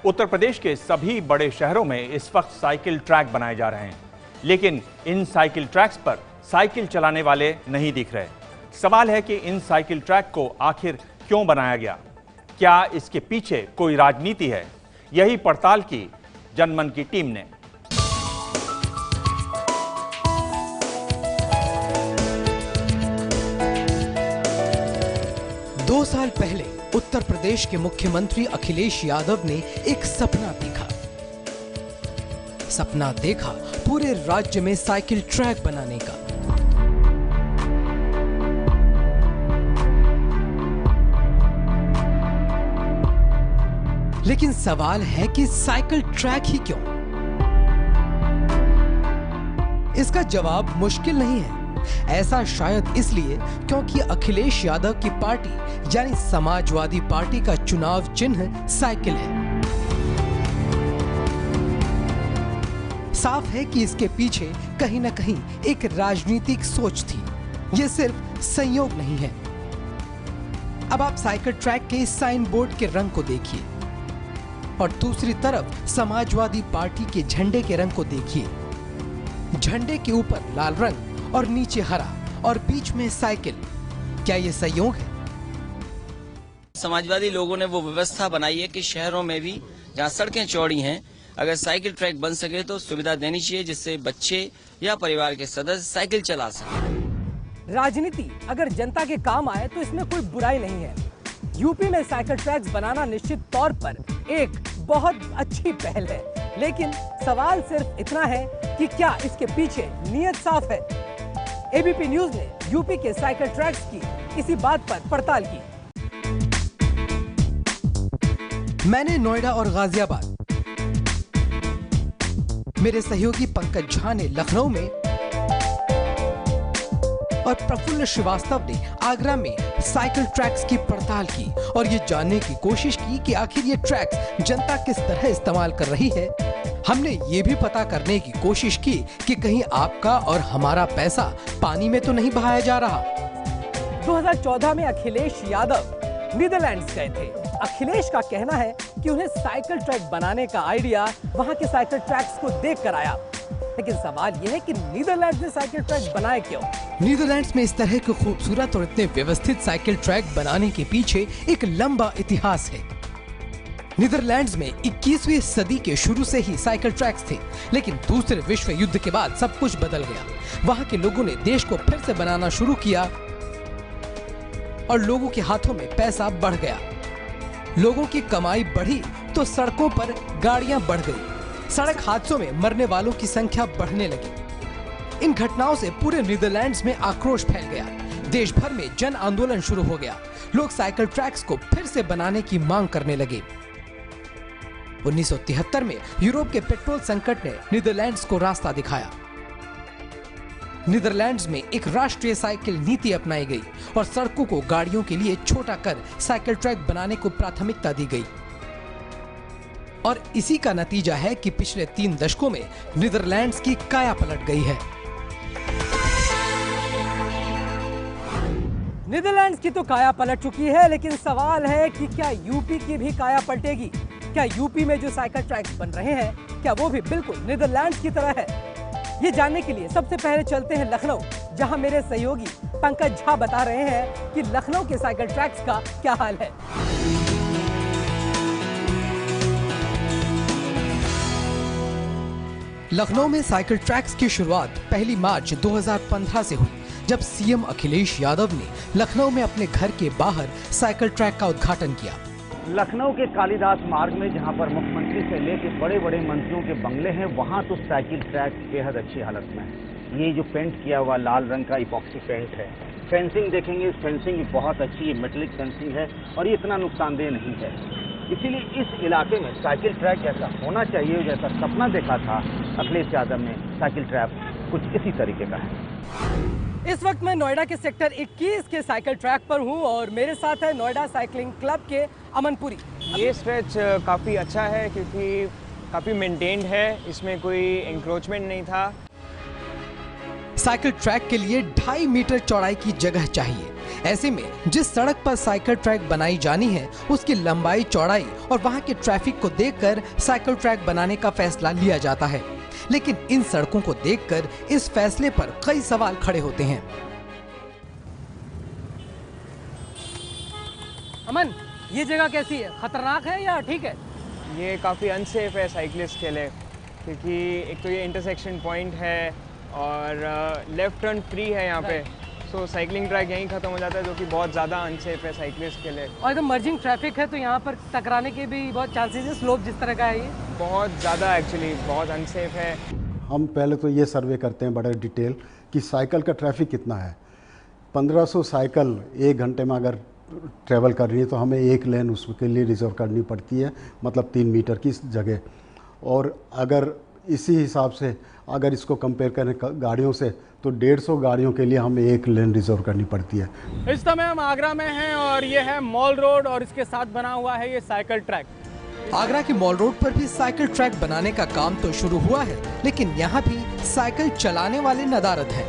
उत्तर प्रदेश के सभी बड़े शहरों में इस वक्त साइकिल ट्रैक बनाए जा रहे हैं, लेकिन इन साइकिल ट्रैक्स पर साइकिल चलाने वाले नहीं दिख रहे। सवाल है कि इन साइकिल ट्रैक को आखिर क्यों बनाया गया? क्या इसके पीछे कोई राजनीति है? यही पड़ताल की जनमन की टीम ने। दो साल पहले उत्तर प्रदेश के मुख्यमंत्री अखिलेश यादव ने एक सपना देखा। सपना देखा पूरे राज्य में साइकिल ट्रैक बनाने का। लेकिन सवाल है कि साइकिल ट्रैक ही क्यों? इसका जवाब मुश्किल नहीं है। ऐसा शायद इसलिए क्योंकि अखिलेश यादव की पार्टी यानी समाजवादी पार्टी का चुनाव चिन्ह साइकिल है। साफ है कि इसके पीछे कहीं ना कहीं एक राजनीतिक सोच थी। यह सिर्फ संयोग नहीं है। अब आप साइकिल ट्रैक के इस साइन बोर्ड के रंग को देखिए और दूसरी तरफ समाजवादी पार्टी के झंडे के रंग को देखिए। झंडे के ऊपर लाल रंग और नीचे हरा और बीच में साइकिल। क्या ये संयोग है? समाजवादी लोगों ने वो व्यवस्था बनाई है कि शहरों में भी जहाँ सड़कें चौड़ी हैं, अगर साइकिल ट्रैक बन सके तो सुविधा देनी चाहिए, जिससे बच्चे या परिवार के सदस्य साइकिल चला सकें। राजनीति अगर जनता के काम आए तो इसमें कोई बुराई नहीं है। यूपी में साइकिल ट्रैक्स बनाना निश्चित तौर पर एक बहुत अच्छी पहल है, लेकिन सवाल सिर्फ इतना है कि क्या इसके पीछे नीयत साफ है? एबीपी न्यूज ने यूपी के साइकिल ट्रैक्स की इसी बात पर पड़ताल की। मैंने नोएडा और गाजियाबाद, मेरे सहयोगी पंकज झा ने लखनऊ में और प्रफुल्ल श्रीवास्तव ने आगरा में साइकिल ट्रैक्स की पड़ताल की और ये जानने की कोशिश की कि आखिर ये ट्रैक्स जनता किस तरह इस्तेमाल कर रही है। हमने ये भी पता करने की कोशिश की कि कहीं आपका और हमारा पैसा पानी में तो नहीं बहाया जा रहा। 2014 में अखिलेश यादव नीदरलैंड्स गए थे। अखिलेश का कहना है कि उन्हें साइकिल ट्रैक बनाने का आइडिया वहां के साइकिल ट्रैक्स को देखकर आया। लेकिन सवाल यह है कि नीदरलैंड्स ने साइकिल ट्रैक बनाए क्यों? नीदरलैंड्स में इस तरह के खूबसूरत और इतने व्यवस्थित साइकिल ट्रैक बनाने के पीछे एक लंबा इतिहास है। नीदरलैंड्स में 21वीं सदी के शुरू से ही साइकिल ट्रैक्स थे, लेकिन दूसरे विश्व युद्ध के बाद सब कुछ बदल गया। वहां के लोगों ने देश को फिर से बनाना शुरू किया और लोगों के हाथों में पैसा बढ़ गया। लोगों की कमाई बढ़ी तो सड़कों पर गाड़ियां बढ़ गई। सड़क हादसों में मरने वालों की संख्या बढ़ने लगी। इन घटनाओं से पूरे नीदरलैंड्स में आक्रोश फैल गया। देश भर में जन आंदोलन शुरू हो गया। लोग साइकिल ट्रैक्स को फिर से बनाने की मांग करने लगे। 1973 में यूरोप के पेट्रोल संकट ने नीदरलैंड्स को रास्ता दिखाया। नीदरलैंड्स में एक राष्ट्रीय साइकिल नीति अपनाई गई और सड़कों को गाड़ियों के लिए छोटा कर साइकिल ट्रैक बनाने को प्राथमिकता दी गई। और इसी का नतीजा है कि पिछले 3 दशकों में नीदरलैंड्स की काया पलट गई है। नीदरलैंड्स की तो काया पलट चुकी है, लेकिन सवाल है कि क्या यूपी की भी काया पलटेगी? क्या यूपी में जो साइकिल ट्रैक्स बन रहे हैं, क्या वो भी बिल्कुल नीदरलैंड्स की तरह है? ये जानने के लिए सबसे पहले चलते हैं लखनऊ, जहां मेरे सहयोगी पंकज झा बता रहे हैं कि लखनऊ के साइकिल ट्रैक्स का क्या हाल है। लखनऊ में साइकिल ट्रैक्स की शुरुआत 1 मार्च 2015 से हुई, जब सीएम अखिलेश यादव ने लखनऊ में अपने घर के बाहर साइकिल ट्रैक का उद्घाटन किया। लखनऊ के कालिदास मार्ग में, जहां पर मुख्यमंत्री से लेकर बड़े बड़े मंत्रियों के बंगले हैं, वहां तो साइकिल ट्रैक बेहद अच्छी हालत में है। ये जो पेंट किया हुआ लाल रंग का इपॉक्सी पेंट है। फेंसिंग देखेंगे, फेंसिंग बहुत अच्छी है, मेटलिक फेंसिंग है और ये इतना नुकसानदेह नहीं है। इसीलिए इस इलाके में साइकिल ट्रैक जैसा होना चाहिए, जैसा सपना देखा था अखिलेश यादव ने, साइकिल ट्रैक कुछ इसी तरीके का है। इस वक्त मैं नोएडा के सेक्टर 21 के साइकिल ट्रैक पर हूं और मेरे साथ है नोएडा साइकिलिंग क्लब के अमनपुरी। ये स्ट्रेच काफ़ी अच्छा है क्योंकि काफ़ी मेंटेन्ड है, इसमें कोई इंक्रोचमेंट नहीं था। साइकिल ट्रैक के लिए 2.5 मीटर चौड़ाई की जगह चाहिए, ऐसे में जिस सड़क पर साइकिल ट्रैक बनाई जानी है उसकी लंबाई चौड़ाई और वहां के ट्रैफिक को देखकर साइकिल ट्रैक बनाने का फैसला लिया जाता है। लेकिन इन सड़कों को देखकर इस फैसले पर कई सवाल खड़े होते हैं। अमन, ये जगह कैसी है? खतरनाक है या ठीक है? ये काफ़ी अनसेफ है साइकिलिस्ट के लिए, क्योंकि एक तो ये इंटरसेक्शन पॉइंट है और लेफ्ट टर्न फ्री है यहाँ पे, सो साइकिलिंग ट्रैक यहीं ख़त्म हो जाता है, जो कि बहुत ज़्यादा अनसेफ है साइकिलिस्ट के लिए। और एकदम मर्जिंग ट्रैफिक है, तो यहाँ पर टकराने के भी बहुत चांसेस है। स्लोप जिस तरह का है ये बहुत ज़्यादा एक्चुअली बहुत अनसेफ है। हम पहले तो ये सर्वे करते हैं बड़े डिटेल कि साइकिल का ट्रैफिक कितना है। 1500 साइकिल 1 घंटे में अगर ट्रैवल कर रही है तो हमें 1 लेन उसके लिए रिजर्व करनी पड़ती है, मतलब 3 मीटर की जगह। और अगर इसी हिसाब से अगर इसको कंपेयर करें गाड़ियों से तो 150 गाड़ियों के लिए हमें 1 लेन रिजर्व करनी पड़ती है। इस समय हम आगरा में हैं और ये है मॉल रोड और इसके साथ बना हुआ है ये साइकिल ट्रैक। आगरा के मॉल रोड पर भी साइकिल ट्रैक बनाने का काम तो शुरू हुआ है, लेकिन यहाँ भी साइकिल चलाने वाले नदारद हैं।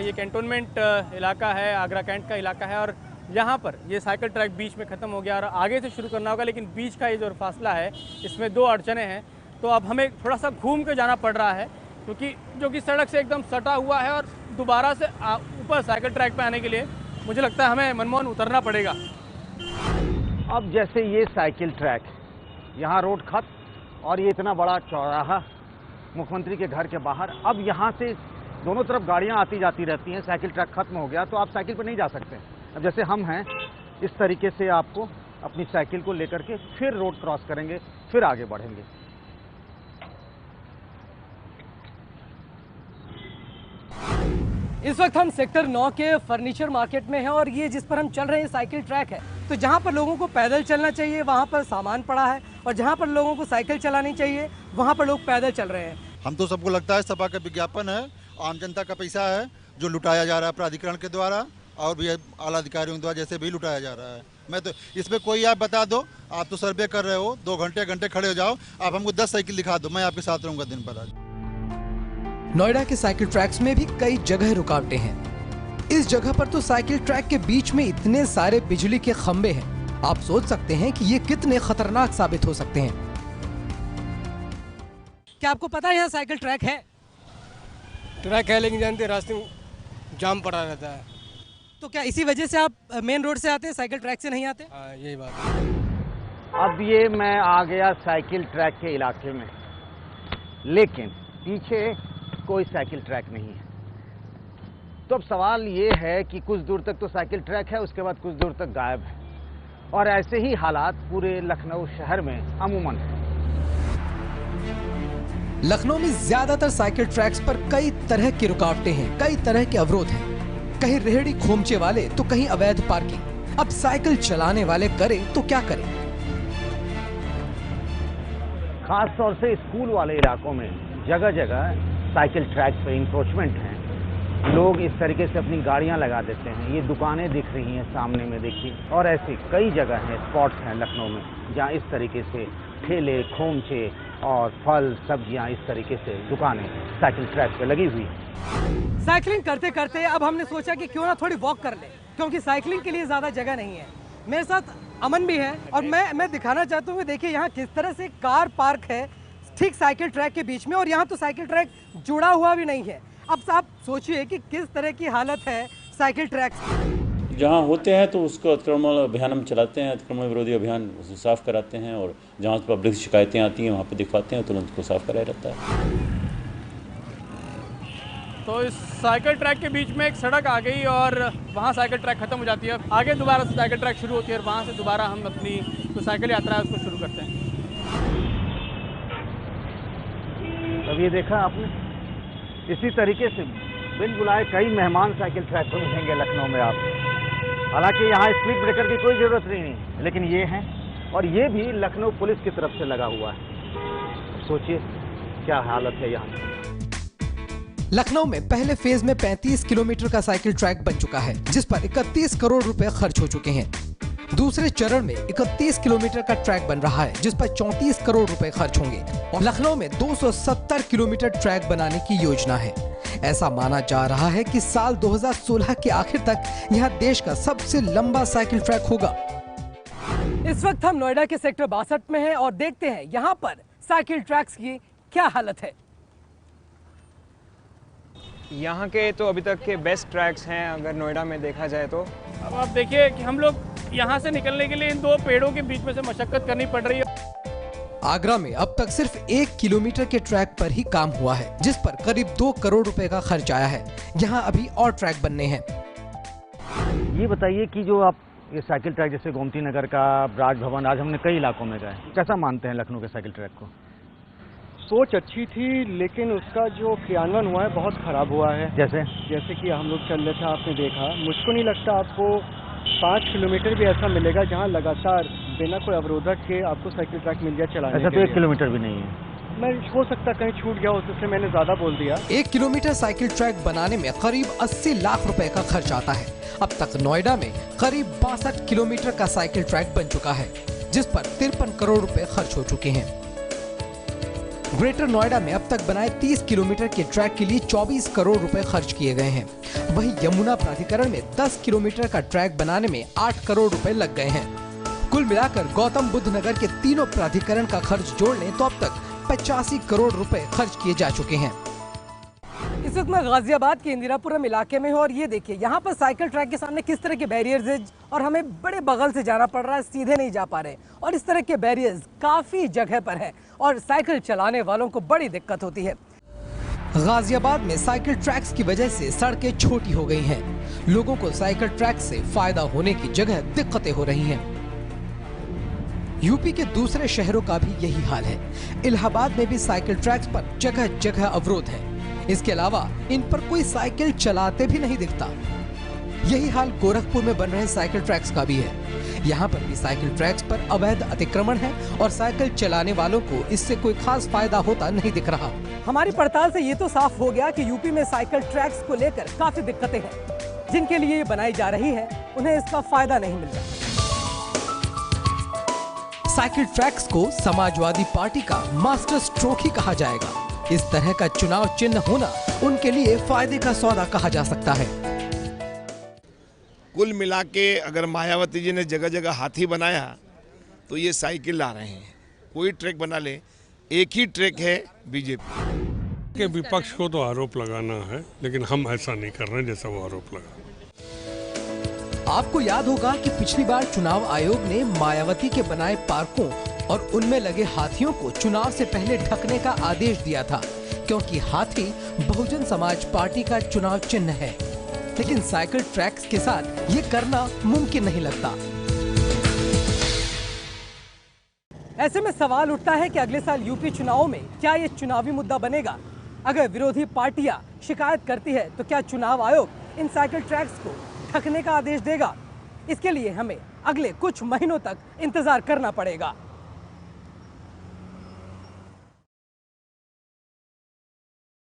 ये कैंटोनमेंट इलाका है, आगरा कैंट का इलाका है और यहाँ पर ये साइकिल ट्रैक बीच में ख़त्म हो गया और आगे से शुरू करना होगा, लेकिन बीच का ये जो फासला है इसमें 2 अड़चने हैं, तो अब हमें थोड़ा सा घूम के जाना पड़ रहा है, क्योंकि जो कि सड़क से एकदम सटा हुआ है और दोबारा से ऊपर साइकिल ट्रैक पे आने के लिए मुझे लगता है हमें मनमोहन उतरना पड़ेगा। अब जैसे ये साइकिल ट्रैक, यहाँ रोड खत्म और ये इतना बड़ा चौराहा मुख्यमंत्री के घर के बाहर, अब यहाँ से दोनों तरफ गाड़ियाँ आती जाती रहती हैं, साइकिल ट्रैक खत्म हो गया तो आप साइकिल पर नहीं जा सकते। अब जैसे हम हैं इस तरीके से आपको अपनी साइकिल को लेकर के फिर रोड क्रॉस करेंगे, फिर आगे बढ़ेंगे। इस वक्त हम सेक्टर 9 के फर्नीचर मार्केट में हैं और ये जिस पर हम चल रहे हैं साइकिल ट्रैक है, तो जहाँ पर लोगों को पैदल चलना चाहिए वहाँ पर सामान पड़ा है और जहाँ पर लोगों को साइकिल चलानी चाहिए वहाँ पर लोग पैदल चल रहे हैं। हम तो सबको लगता है सपा का विज्ञापन है, आम जनता का पैसा है जो लुटाया जा रहा है प्राधिकरण के द्वारा और भी आला अधिकारियों द्वारा जैसे भी लुटाया जा रहा है। मैं तो इसमें कोई आप बता दो, आप तो सर्वे कर रहे हो, 2 घंटे खड़े हो जाओ, आप हमको 10 साइकिल दिखा दो, मैं आपके साथ रहूंगा दिन भर। आज नोएडा के साइकिल ट्रैक्स में भी कई जगह रुकावटें हैं। इस जगह पर तो साइकिल ट्रैक के बीच में इतने सारे बिजली के खंभे हैं, आप सोच सकते हैं कि ये कितने खतरनाक साबित हो सकते हैं। क्या आपको पता है यहाँ साइकिल ट्रैक है? ट्रैक है, लेकिन जानते रास्ते में जाम पड़ा रहता है। तो क्या इसी वजह से आप मेन रोड से आते हैं, साइकिल ट्रैक से नहीं आते? यही बात। अब ये मैं आ गया साइकिल ट्रैक के इलाके में, लेकिन पीछे कोई साइकिल ट्रैक नहीं है। तो अब सवाल ये है कि कुछ दूर तक तो साइकिल ट्रैक है, उसके बाद कुछ दूर तक गायब है, और ऐसे ही हालात पूरे लखनऊ शहर में अमूमन है। लखनऊ में ज्यादातर साइकिल ट्रैक्स पर कई तरह की रुकावटें हैं, कई तरह के अवरोध हैं। कहीं रेहड़ी खोमचे वाले तो कहीं अवैध पार्किंग। अब साइकिल चलाने वाले करें तो क्या करें? खास तौर से स्कूल वाले इलाकों में जगह जगह साइकिल ट्रैक पे इंक्रोचमेंट हैं। लोग इस तरीके से अपनी गाड़ियां लगा देते हैं। ये दुकानें दिख रही हैं सामने में, देखिए, और ऐसी कई जगह हैं, स्पॉट्स हैं लखनऊ में जहां इस तरीके से ठेले, खोमचे और फल, सब्जियां, इस तरीके से दुकानें साइकिल ट्रैक पे लगी हुई हैं। साइकिलिंग करते करते अब हमने सोचा कि क्यों ना थोड़ी वॉक कर ले, क्योंकि साइकिलिंग के लिए ज़्यादा जगह नहीं है। मेरे साथ अमन भी है और मैं दिखाना चाहता हूँ, देखिए यहाँ किस तरह से कार पार्क है ठीक साइकिल ट्रैक के बीच में, और यहाँ तो साइकिल ट्रैक जुड़ा हुआ भी नहीं है। अब आप सोचिए कि किस तरह की हालत है साइकिल ट्रैक। जहाँ होते हैं तो उसको अतिक्रमण अभियान हम चलाते हैं, अतिक्रमण विरोधी अभियान उसे साफ कराते हैं, और जहाँ पब्लिक शिकायतें आती हैं वहाँ पे दिखवाते हैं, तुरंत को साफ कराया रहता है। तो इस साइकिल ट्रैक के बीच में एक सड़क आ गई और वहाँ साइकिल ट्रैक खत्म हो जाती है। आगे दोबारा से साइकिल ट्रैक शुरू होती है और वहाँ से दोबारा हम अपनी जो साइकिल यात्रा है उसको शुरू करते हैं। अब ये देखा आपने, इसी तरीके से बिन बुलाए कई मेहमान साइकिल ट्रैक पर मिलेंगे लखनऊ में आप। हालांकि यहाँ स्पीड ब्रेकर की कोई ज़रूरत नहीं है, लेकिन ये हैं, और ये भी लखनऊ पुलिस की तरफ से लगा हुआ है। सोचिए क्या हालत है यहाँ। लखनऊ में पहले फेज में 35 किलोमीटर का साइकिल ट्रैक बन चुका है, जिस पर 31 करोड़ रुपए खर्च हो चुके हैं। दूसरे चरण में 31 किलोमीटर का ट्रैक बन रहा है, जिस पर 34 करोड़ रुपए खर्च होंगे, और लखनऊ में 270 किलोमीटर ट्रैक बनाने की योजना है। ऐसा माना जा रहा है कि साल 2016 के आखिर तक यह देश का सबसे लंबा साइकिल ट्रैक होगा। इस वक्त हम नोएडा के सेक्टर 62 में हैं और देखते हैं यहाँ पर साइकिल ट्रैक्स की क्या हालत है। यहाँ के तो अभी तक के बेस्ट ट्रैक्स हैं अगर नोएडा में देखा जाए तो। अब आप देखिए कि हम लोग यहाँ से निकलने के लिए इन दो पेड़ों के बीच में से मशक्कत करनी पड़ रही है। आगरा में अब तक सिर्फ 1 किलोमीटर के ट्रैक पर ही काम हुआ है, जिस पर करीब 2 करोड़ रुपए का खर्च आया है। यहाँ अभी और ट्रैक बनने हैं। ये बताइए कि जो आप ये साइकिल ट्रैक जैसे गोमती नगर का, राजभवन, आज हमने कई इलाकों में गए, कैसा मानते हैं लखनऊ के साइकिल ट्रैक को? सोच अच्छी थी लेकिन उसका जो क्रियान्वयन हुआ है बहुत खराब हुआ है। जैसे कि हम लोग चल रहे थे, आपने देखा, मुझको नहीं लगता आपको 5 किलोमीटर भी ऐसा मिलेगा जहां लगातार बिना कोई अवरोधक के आपको साइकिल ट्रैक मिल जाए चलाने। ऐसा तो 1 किलोमीटर भी नहीं है। मैं हो सकता कहीं छूट गया, उससे मैंने ज्यादा बोल दिया। 1 किलोमीटर साइकिल ट्रैक बनाने में करीब 80 लाख रुपए का खर्च आता है। अब तक नोएडा में करीब 62 किलोमीटर का साइकिल ट्रैक बन चुका है, जिस पर 53 करोड़ रुपए खर्च हो चुके हैं। ग्रेटर नोएडा में अब तक बनाए 30 किलोमीटर के ट्रैक के लिए 24 करोड़ रुपए खर्च किए गए हैं। वहीं यमुना प्राधिकरण में 10 किलोमीटर का ट्रैक बनाने में 8 करोड़ रुपए लग गए हैं। कुल मिलाकर गौतम बुद्ध नगर के तीनों प्राधिकरण का खर्च जोड़ लें तो अब तक 85 करोड़ रुपए खर्च किए जा चुके हैं। इस वक्त मैं गाजियाबाद के इंदिरापुरम इलाके में हूँ और ये देखिए यहाँ पर साइकिल ट्रैक के सामने किस तरह के बैरियर्स हैं और हमें बड़े बगल से जाना पड़ रहा है, सीधे नहीं जा पा रहे। और इस तरह के बैरियर्स काफी जगह पर है और साइकिल चलाने वालों को बड़ी दिक्कत होती है। गाजियाबाद में साइकिल ट्रैक्स की वजह से सड़कें छोटी हो गई हैं। लोगों को साइकिल ट्रैक से फायदा होने की जगह दिक्कतें हो रही हैं। यूपी के दूसरे शहरों का भी यही हाल है। इलाहाबाद में भी साइकिल ट्रैक्स पर जगह जगह अवरोध है। इसके अलावा इन पर कोई साइकिल चलाते भी नहीं दिखता। यही हाल गोरखपुर में बन रहे साइकिल ट्रैक्स का भी है। यहाँ पर भी साइकिल ट्रैक्स पर अवैध अतिक्रमण है और साइकिल चलाने वालों को इससे कोई खास फायदा होता नहीं दिख रहा। हमारी पड़ताल से ये तो साफ हो गया कि यूपी में साइकिल ट्रैक्स को लेकर काफी दिक्कतें हैं। जिनके लिए ये बनाई जा रही है उन्हें इसका फायदा नहीं मिल रहा। साइकिल ट्रैक्स को समाजवादी पार्टी का मास्टर स्ट्रोक ही कहा जाएगा। इस तरह का चुनाव चिन्ह होना उनके लिए फायदे का सौदा कहा जा सकता है। कुल मिला के अगर मायावती जी ने जगह जगह हाथी बनाया तो ये साइकिल ला रहे हैं। कोई ट्रैक बना ले, एक ही ट्रैक है बीजेपी के। विपक्ष को तो आरोप लगाना है, लेकिन हम ऐसा नहीं कर रहे जैसा वो आरोप लगा। आपको याद होगा कि पिछली बार चुनाव आयोग ने मायावती के बनाए पार्कों और उनमें लगे हाथियों को चुनाव से पहले ढकने का आदेश दिया था, क्योंकि हाथी बहुजन समाज पार्टी का चुनाव चिन्ह है। लेकिन साइकिल ट्रैक्स के साथ ये करना मुमकिन नहीं लगता। ऐसे में सवाल उठता है कि अगले साल यूपी चुनावों में क्या ये चुनावी मुद्दा बनेगा? अगर विरोधी पार्टियां शिकायत करती है तो क्या चुनाव आयोग इन साइकिल ट्रैक्स को ढकने का आदेश देगा? इसके लिए हमें अगले कुछ महीनों तक इंतजार करना पड़ेगा।